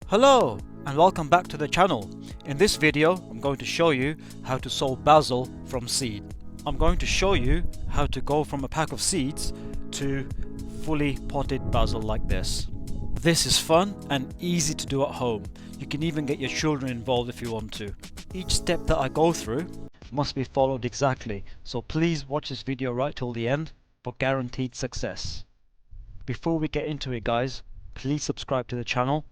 Hello and welcome back to the channel. In this video I'm going to show you how to sow basil from seed. I'm going to show you how to go from a pack of seeds to fully potted basil like this. This is fun and easy to do at home. You can even get your children involved if you want to. Each step that I go through must be followed exactly, so please watch this video right till the end for guaranteed success. Before we get into it guys, please subscribe to the channel,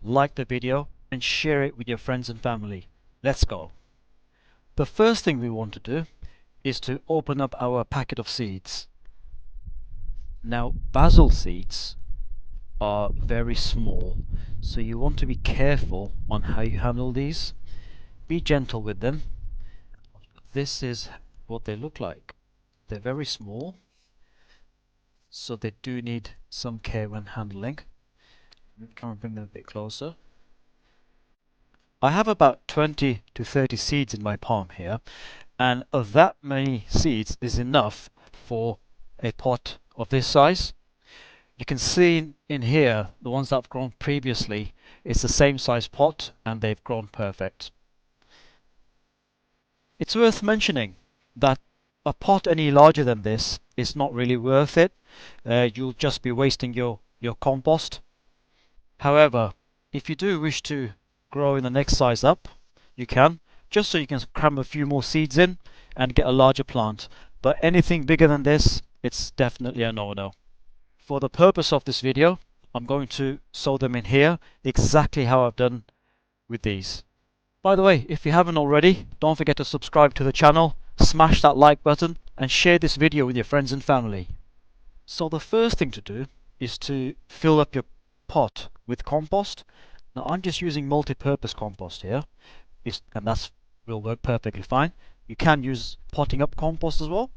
like the video and share it with your friends and family. Let's go. The first thing we want to do is to open up our packet of seeds. Now basil seeds are very small, so you want to be careful on how you handle these. Be gentle with them. This is what they look like. They're very small, so they do need some care when handling. Can we bring them a bit closer? I have about 20 to 30 seeds in my palm here, and of that many seeds is enough for a pot of this size. You can see in here the ones that have grown previously, it's the same size pot and they've grown perfect. It's worth mentioning that a pot any larger than this is not really worth it. You'll just be wasting your compost. However, if you do wish to grow in the next size up, you can, just so you can cram a few more seeds in and get a larger plant. But anything bigger than this, it's definitely a no-no. For the purpose of this video, I'm going to sow them in here exactly how I've done with these. By the way, if you haven't already, don't forget to subscribe to the channel, smash that like button and share this video with your friends and family. So the first thing to do is to fill up your pot with compost. Now I'm just using multi-purpose compost here, and that will work perfectly fine. You can use potting up compost as well.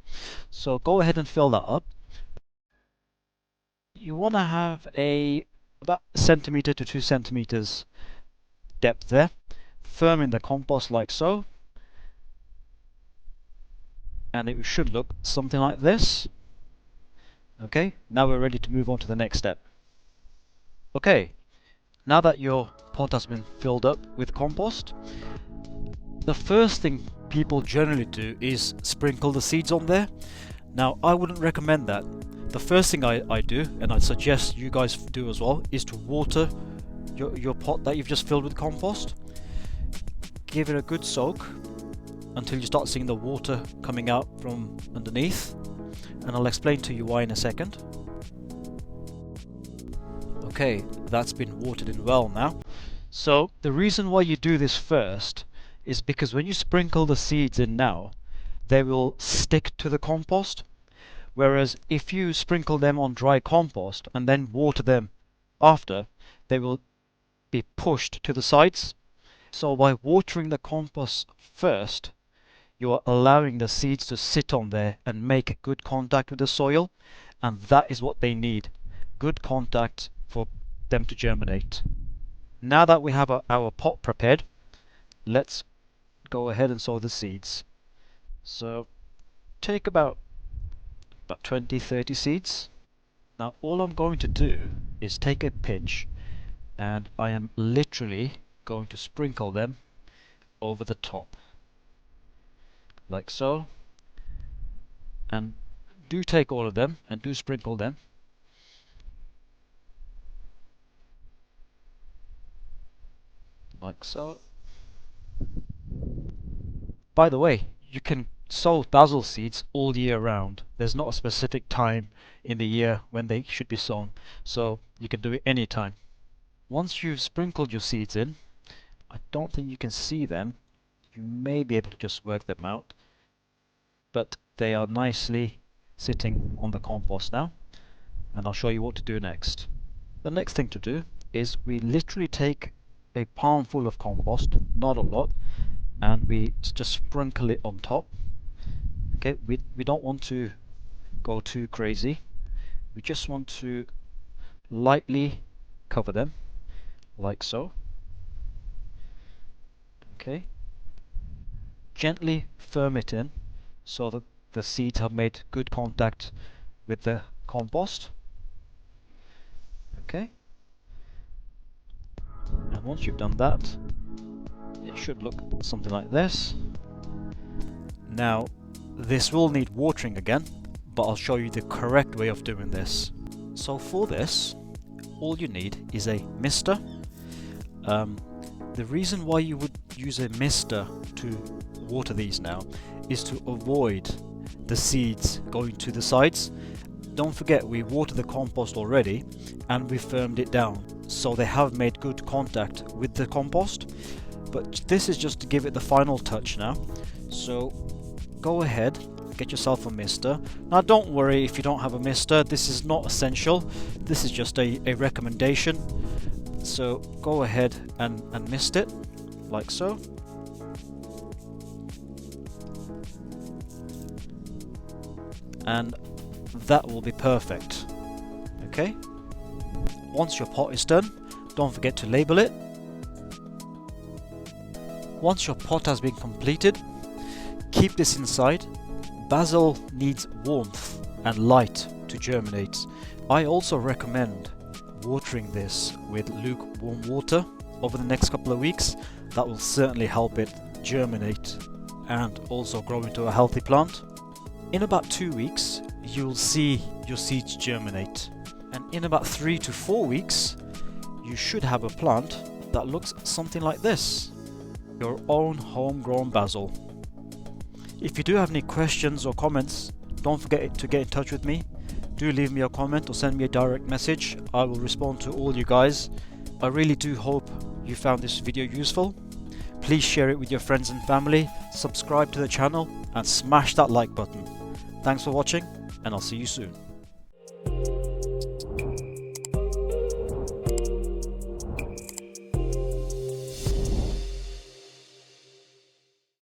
So go ahead and fill that up. You want to have about a centimeter to 2 centimeters depth there. Firm in the compost like so. And it should look something like this. Okay, now we're ready to move on to the next step. Okay, now that your pot has been filled up with compost, the first thing people generally do is sprinkle the seeds on there. Now I wouldn't recommend that. The first thing I do, and I suggest you guys do as well, is to water your pot that you've just filled with compost. Give it a good soak until you start seeing the water coming out from underneath, and I'll explain to you why in a second. Okay, that's been watered in well now. So the reason why you do this first is because when you sprinkle the seeds in now, they will stick to the compost. Whereas if you sprinkle them on dry compost and then water them after, they will be pushed to the sides. So by watering the compost first, you are allowing the seeds to sit on there and make good contact with the soil, and that is what they need. Good contact for them to germinate. Now that we have our pot prepared, let's go ahead and sow the seeds. So take about 20-30 seeds. Now all I'm going to do is take a pinch and I am literally going to sprinkle them over the top like so, and do take all of them and do sprinkle them. Like so. By the way, you can sow basil seeds all year round. There's not a specific time in the year when they should be sown, so you can do it anytime. Once you've sprinkled your seeds in, I don't think you can see them. You may be able to just work them out, but they are nicely sitting on the compost now, and I'll show you what to do next. The next thing to do is we literally take a palmful of compost, not a lot, and we just sprinkle it on top. Okay, we don't want to go too crazy. We just want to lightly cover them like so. Okay, gently firm it in so that the seeds have made good contact with the compost. Okay, and And once you've done that, it should look something like this. Now, this will need watering again, but I'll show you the correct way of doing this. So for this, all you need is a mister. The reason why you would use a mister to water these now is to avoid the seeds going to the sides. Don't forget, we watered the compost already and we firmed it down, so they have made good contact with the compost. But this is just to give it the final touch now. So go ahead, get yourself a mister. Now don't worry if you don't have a mister, this is not essential. This is just a recommendation. So go ahead and mist it, like so. And that will be perfect. Okay? Once your pot is done, don't forget to label it. Once your pot has been completed, keep this inside. Basil needs warmth and light to germinate. I also recommend watering this with lukewarm water over the next couple of weeks. That will certainly help it germinate and also grow into a healthy plant. In about 2 weeks, you'll see your seeds germinate, and in about 3 to 4 weeks, you should have a plant that looks something like this. Your own homegrown basil. If you do have any questions or comments, don't forget to get in touch with me. Do leave me a comment or send me a direct message. I will respond to all you guys. I really do hope you found this video useful. Please share it with your friends and family, subscribe to the channel and smash that like button. Thanks for watching, and I'll see you soon.